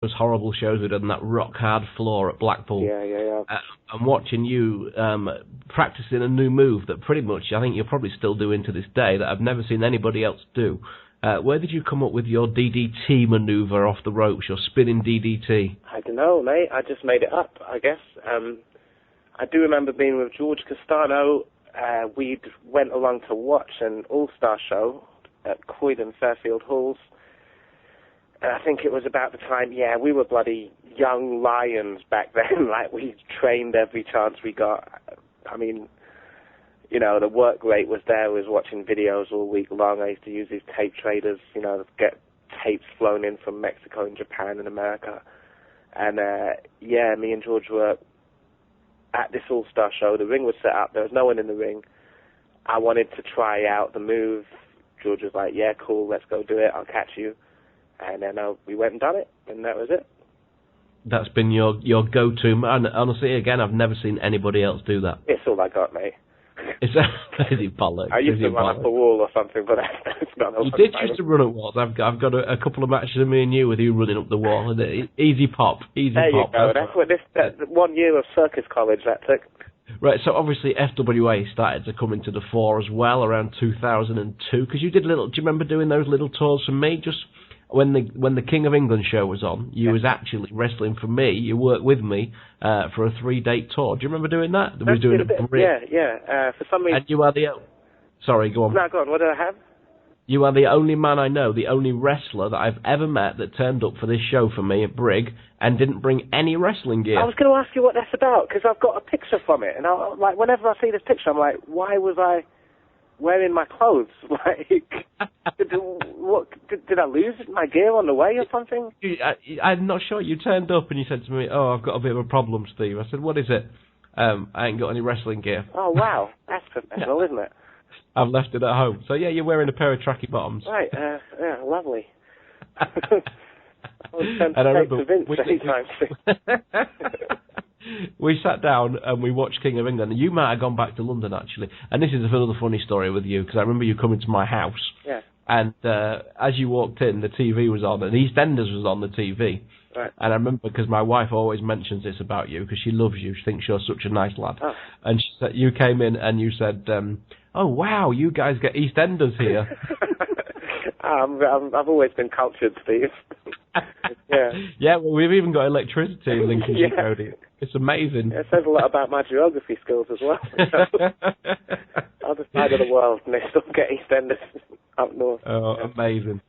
those horrible shows we did on that rock hard floor at Blackpool. Yeah. I'm watching you practicing a new move that pretty much I think you're probably still doing to this day that I've never seen anybody else do. Where did you come up with your DDT maneuver off the ropes, your spinning DDT? I don't know, mate. I just made it up, I guess. I do remember being with George Castano. We went along to watch an all-star show at Croydon Fairfield Halls. And I think it was about the time, we were bloody young lions back then. Like, we trained every chance we got. I mean, you know, the work rate was there. We was watching videos all week long. I used to use these tape traders, you know, get tapes flown in from Mexico and Japan and America. And, me and George were at this all-star show. The ring was set up. There was no one in the ring. I wanted to try out the move. George was like, yeah, cool, let's go do it. I'll catch you. And then we went and done it, and that was it. That's been your go-to. And honestly, again, I've never seen anybody else do that. It's all I got, mate. It's crazy bollocks. I used to run up a wall or something, but that's not. You did used to run up walls. I've got a couple of matches of me and you with you running up the wall. Easy pop, easy pop. There you go. That's what that 1 year of circus college that took. Right, so obviously FWA started to come into the fore as well around 2002, because you did do you remember doing those little tours for me? Just when the King of England show was on, you was actually wrestling for me. You worked with me for a 3-date tour. Do you remember doing that? We were doing for some reason. And you are the... Sorry, go on. No, go on. What did I have? You are the only man I know, the only wrestler that I've ever met that turned up for this show for me at Brig and didn't bring any wrestling gear. I was going to ask you what that's about, because I've got a picture from it, and whenever I see this picture, I'm like, why was I wearing my clothes? Like, did I lose my gear on the way or something? I'm not sure. You turned up and you said to me, "Oh, I've got a bit of a problem, Steve." I said, "What is it?" I ain't got any wrestling gear. Oh wow, that's professional, isn't it? I've left it at home. So yeah, you're wearing a pair of tracky bottoms. Right, yeah, lovely. I was to Vince we sat down and we watched King of England. You might have gone back to London, actually. And this is another funny story with you, because I remember you coming to my house. Yeah. And as you walked in, the TV was on, and EastEnders was on the TV. Right. And I remember, because my wife always mentions this about you, because she loves you. She thinks you're such a nice lad. Oh. And she said, you came in and you said, oh, wow, you guys get EastEnders here. I've always been cultured, Steve. Yeah, well, we've even got electricity in Lincolnshire, Cody. It's amazing. Yeah, it says a lot about my geography skills as well. Other side of the world, and they still get EastEnders up north. Oh, amazing.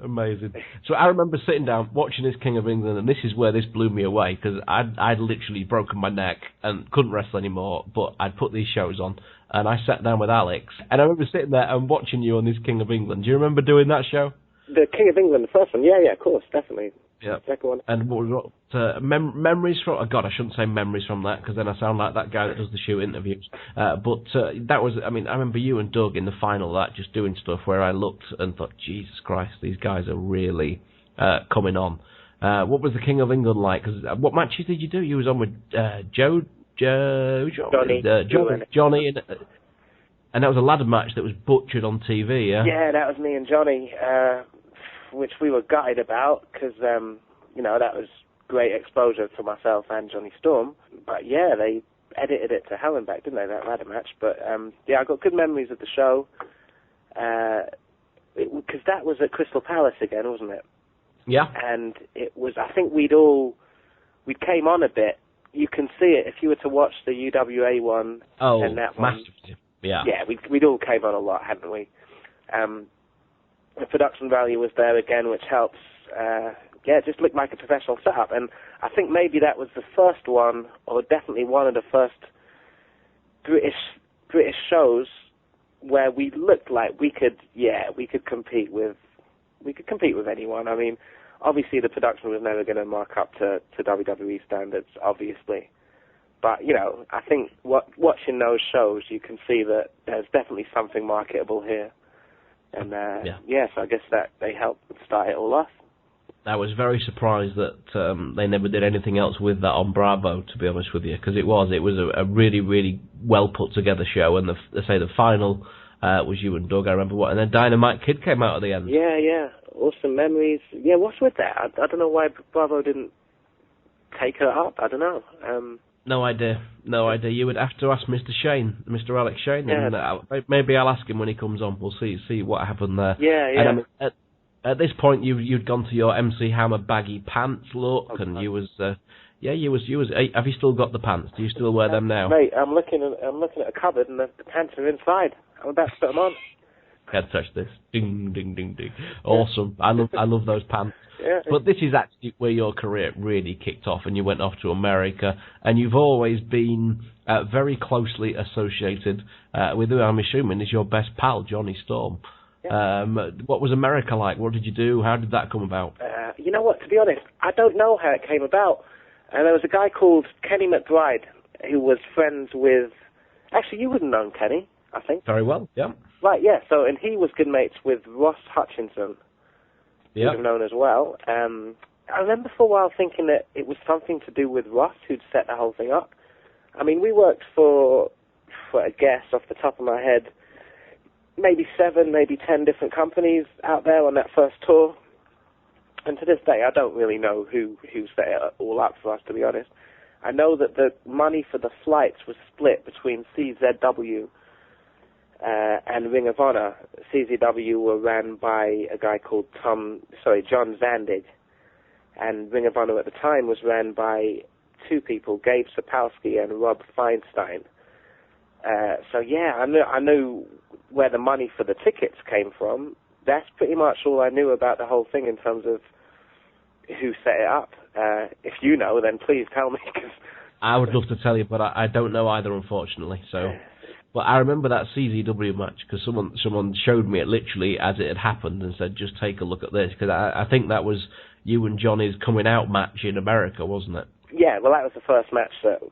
So I remember sitting down, watching this King of England, and this is where this blew me away, because I'd literally broken my neck and couldn't wrestle anymore, but I'd put these shows on, and I sat down with Alex, and I remember sitting there and watching you on this King of England. Do you remember doing that show? The King of England, the first one? Yeah, of course, definitely. Yeah. Second one. And what memories from... Oh, God, I shouldn't say memories from that, because then I sound like that guy that does the shoot interviews. But that was... I mean, I remember you and Doug in the final of that, just doing stuff where I looked and thought, Jesus Christ, these guys are really coming on. What was the King of England like? 'Cause, what matches did you do? You was on with Johnny, and that was a ladder match that was butchered on TV, yeah? Yeah, that was me and Johnny, which we were gutted about, because, that was great exposure to myself and Johnny Storm. But, yeah, they edited it to hell and back, didn't they, that ladder match? But, I got good memories of the show, because that was at Crystal Palace again, wasn't it? Yeah. And it was, I think we came on a bit. You can see it if you were to watch the UWA one and that one. Massively. Yeah, we'd all came on a lot, hadn't we? The production value was there again, which helps. It just looked like a professional setup, and I think maybe that was the first one, or definitely one of the first British shows where we looked like we could compete with anyone. I mean, obviously the production was never going to mark up to WWE standards, obviously. But, I think watching those shows, you can see that there's definitely something marketable here. And, so I guess that they helped start it all off. I was very surprised that they never did anything else with that on Bravo, to be honest with you, because it was a really, really well put together show, and the final was you and Doug, I remember and then Dynamite Kid came out at the end. Yeah, awesome memories. Yeah, what's with that? I don't know why Bravo didn't take her up. I don't know. No idea. You would have to ask Mr. Shane, Mr. Alex Shane, Yeah. and maybe I'll ask him when he comes on. We'll see what happened there. Yeah. And I mean, at this point, you'd gone to your MC Hammer baggy pants look, and you was. You was. Have you still got the pants? Do you still wear them now? Mate, I'm looking at a cupboard and the pants are inside. I'm about to put them on. Can't touch this. Ding, ding, ding, ding. Awesome. I love those pants. Yeah. But this is actually where your career really kicked off, and you went off to America, and you've always been very closely associated with who I'm assuming is your best pal, Johnny Storm. Yeah. What was America like? What did you do? How did that come about? You know what? To be honest, I don't know how it came about. And there was a guy called Kenny McBride who was friends with... Actually, you wouldn't know Kenny, I think. Very well, yeah. Right, yeah. So, and he was good mates with Ross Hutchinson, who would have known as well. I remember for a while thinking that it was something to do with Ross, who'd set the whole thing up. I mean, we worked for a guess off the top of my head, maybe 7, maybe 10 different companies out there on that first tour. And to this day, I don't really know who set it all up for us, to be honest. I know that the money for the flights was split between CZW and Ring of Honor. CZW were ran by a guy called John Zandig. And Ring of Honor at the time was ran by 2 people, Gabe Sapolsky and Rob Feinstein. I knew where the money for the tickets came from. That's pretty much all I knew about the whole thing in terms of who set it up. If you know, then please tell me. Cause I would love to tell you, but I don't know either, unfortunately. So, but I remember that CZW match because someone showed me it literally as it had happened and said, "Just take a look at this," because I think that was you and Johnny's coming out match in America, wasn't it? Yeah, well, that was the first match that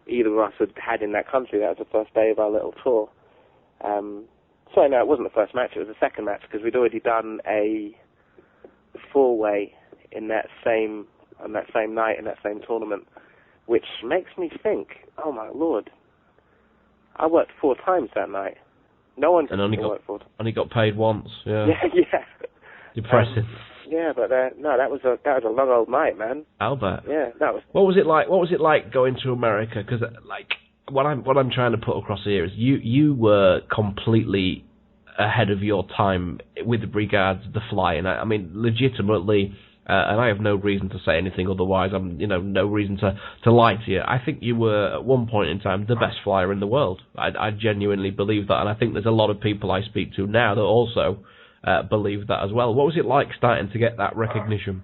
either of us had in that country. That was the first day of our little tour. Sorry, no, it wasn't the first match. It was the second match because we'd already done a 4-way on that same night in that same tournament, which makes me think, oh my lord, I worked 4 times that night. No one worked 4 times. Only got paid once. Yeah. Yeah. Depressing. But no, that was a long old night, man. I'll bet. Yeah, that was. What was it like? What was it like going to America? Because what I'm trying to put across here is you were completely ahead of your time with regards to the flying. I mean, legitimately, and I have no reason to say anything otherwise. No reason to lie to you. I think you were at one point in time the best flyer in the world. I genuinely believe that, and I think there's a lot of people I speak to now that also believe that as well. What was it like starting to get that recognition?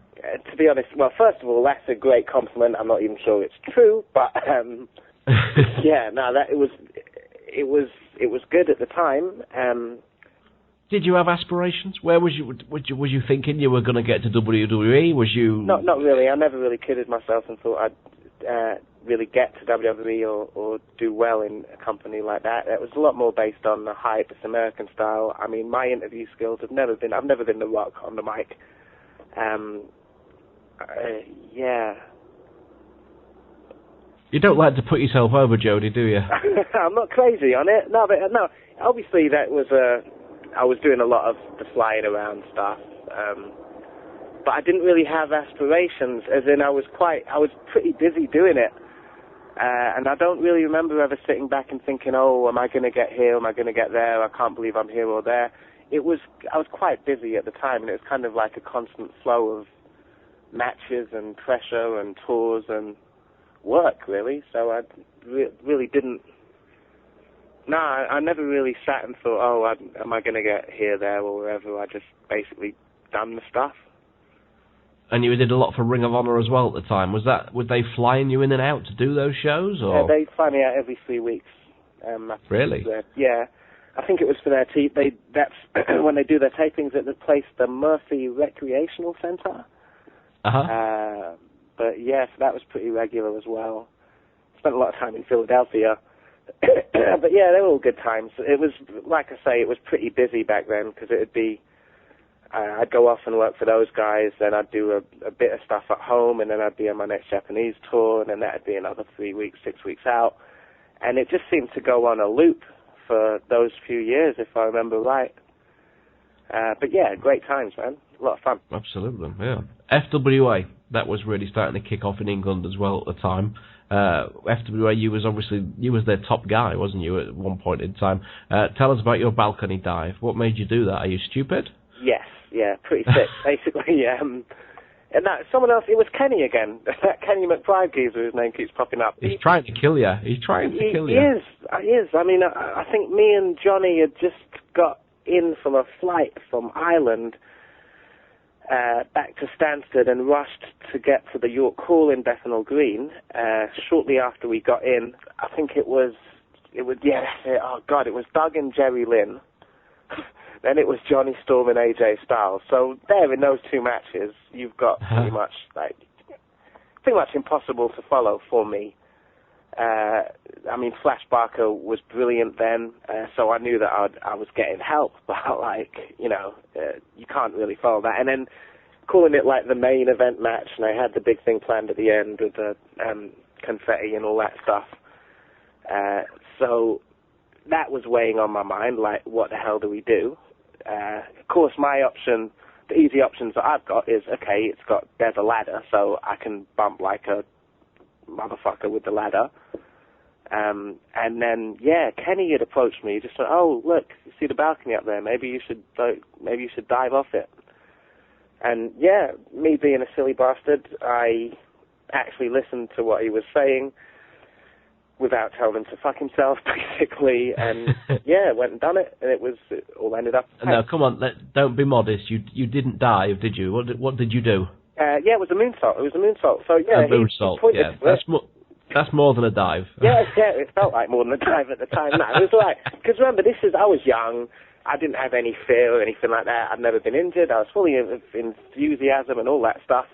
To be honest, well, first of all, that's a great compliment. I'm not even sure it's true, but it was good at the time. Did you have aspirations? Where was you thinking you were going to get to WWE? Was you not really? I never really kidded myself and thought I'd really get to WWE or do well in a company like that. It was a lot more based on the hype, this American style. I mean, my interview skills I've never been the Rock on the mic. You don't like to put yourself over, Jodie, do you? I'm not crazy on it. No. Obviously, that was I was doing a lot of the flying around stuff, but I didn't really have aspirations. As in, I was pretty busy doing it, and I don't really remember ever sitting back and thinking, "Oh, am I going to get here? Am I going to get there? I can't believe I'm here or there." I was quite busy at the time, and it was kind of like a constant flow of matches and pressure and tours and work, really. So I really didn't. No, I never really sat and thought, "Oh, am I going to get here, there, or wherever?" I just basically done the stuff. And you did a lot for Ring of Honor as well at the time. Would they flying you in and out to do those shows? Or? Yeah, they fly me out every 3 weeks. Really? Yeah. I think it was for their that's when they do their tapings at the place, the Murphy Recreational Center. But yes, that was pretty regular as well. Spent a lot of time in Philadelphia. But yeah, they were all good times. It was, like I say, it was pretty busy back then because it would be, I'd go off and work for those guys, then I'd do a bit of stuff at home, and then I'd be on my next Japanese tour, and then that'd be another 3 weeks, 6 weeks out. And it just seemed to go on a loop for those few years, if I remember right. But yeah, great times, man. A lot of fun. Absolutely, yeah. FWA, that was really starting to kick off in England as well at the time. FWA, you was their top guy, wasn't you, at one point in time? Tell us about your balcony dive. What made you do that? Are you stupid? Yes, yeah, pretty sick, basically. And that someone else, it was Kenny again. That Kenny McBride geezer, whose name keeps popping up. He's trying to kill you. He is. I mean, I think me and Johnny had just got in from a flight from Ireland back to Stansted and rushed to get to the York Hall in Bethnal Green. Shortly after we got in, I think it was Doug and Jerry Lynn. Then it was Johnny Storm and AJ Styles. So there, in those two matches, you've got pretty much impossible to follow for me. I mean, Flash Barker was brilliant then, so I knew that I was getting help. But you can't really follow that. And then calling it like the main event match, and I had the big thing planned at the end with the confetti and all that stuff. So that was weighing on my mind, like, what the hell do we do? Of course, my option, the easy options that I've got is, okay, there's a ladder, so I can bump like a motherfucker with the ladder. And then, Kenny had approached me, just said, oh, look, you see the balcony up there, maybe you should dive off it. And me being a silly bastard, I actually listened to what he was saying without telling him to fuck himself, basically, and went and done it, and it all ended up. No, come on, don't be modest. You didn't dive, did you? What did you do? It was a moonsault. So a moonsault. That's more than a dive. It felt like more than a dive at the time. No, it was all right. Because remember, I was young. I didn't have any fear or anything like that. I'd never been injured. I was full of enthusiasm and all that stuff.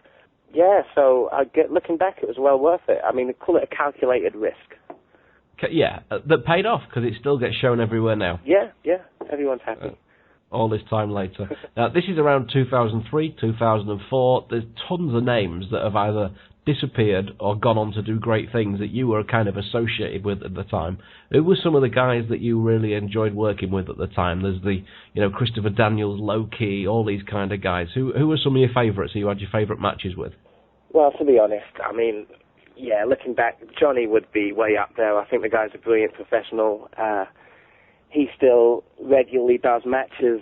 So looking back, it was well worth it. I mean, they call it a calculated risk. That paid off, because it still gets shown everywhere now. Everyone's happy. All this time later. Now, this is around 2003, 2004. There's tons of names that have either disappeared or gone on to do great things that you were kind of associated with at the time. Who were some of the guys that you really enjoyed working with at the time? There's Christopher Daniels, Low-Key, all these kind of guys. Who were some of your favourites who you had your favourite matches with? Well, to be honest, I mean, looking back, Johnny would be way up there. I think the guy's a brilliant professional. He still regularly does matches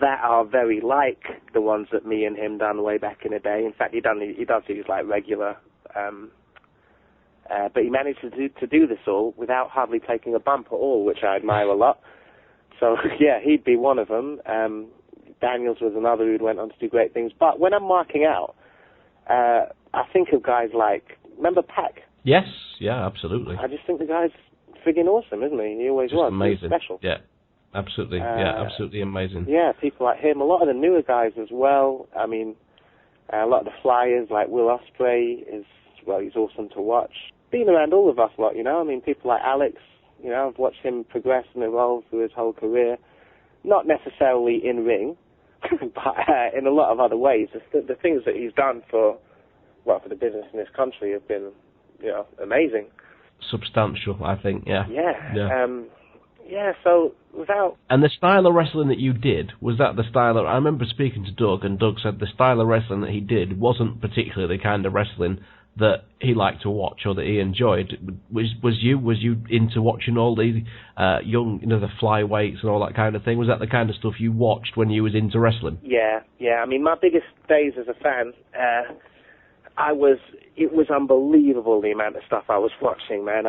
that are very like the ones that me and him done way back in the day. In fact, he does these like regular, but he managed to do this all without hardly taking a bump at all, which I admire a lot. So he'd be one of them. Daniels was another who went on to do great things. But when I'm marking out, I think of guys like, remember Pac? Yes, absolutely. I just think the guy's friggin' awesome, isn't he? He always was. Amazing. He's special. Yeah. Absolutely, absolutely amazing. Yeah, people like him, a lot of the newer guys as well. I mean, a lot of the flyers like Will Ospreay he's awesome to watch. Been around all of us a lot, I mean, people like Alex, I've watched him progress and evolve through his whole career. Not necessarily in ring, but in a lot of other ways. The things that he's done for the business in this country have been, amazing. Substantial, I think, yeah. So without... And the style of wrestling that you did, was that the style of... I remember speaking to Doug, and Doug said the style of wrestling that he did wasn't particularly the kind of wrestling that he liked to watch or that he enjoyed. Was you into watching all these young, the flyweights and all that kind of thing? Was that the kind of stuff you watched when you was into wrestling? Yeah. I mean, my biggest days as a fan, it was unbelievable the amount of stuff I was watching, man.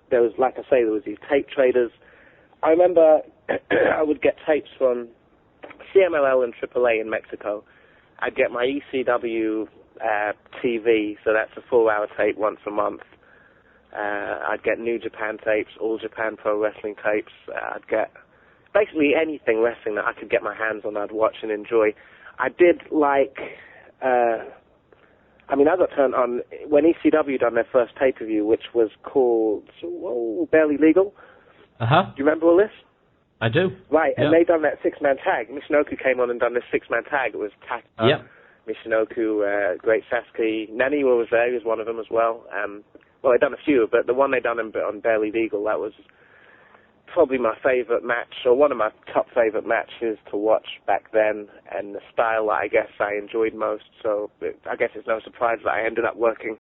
There was these tape traders. I remember I would get tapes from CMLL and AAA in Mexico. I'd get my ECW TV, so that's a 4-hour tape once a month. I'd get New Japan tapes, All Japan Pro Wrestling tapes. I'd get basically anything wrestling that I could get my hands on, I'd watch and enjoy. I did I got turned on when ECW done their first pay-per-view, which was called Barely Legal. Uh-huh. Do you remember all this? I do. Right, and they done that 6-man tag. Michonoku came on and done this 6-man tag. It was Taka, Michonoku, Great Sasuke. Naniwa was there. He was one of them as well. They done a few, but the one they done on Barely Legal, that was probably my favourite match, or one of my top favourite matches to watch back then, and the style that I guess I enjoyed most, so I guess it's no surprise that I ended up working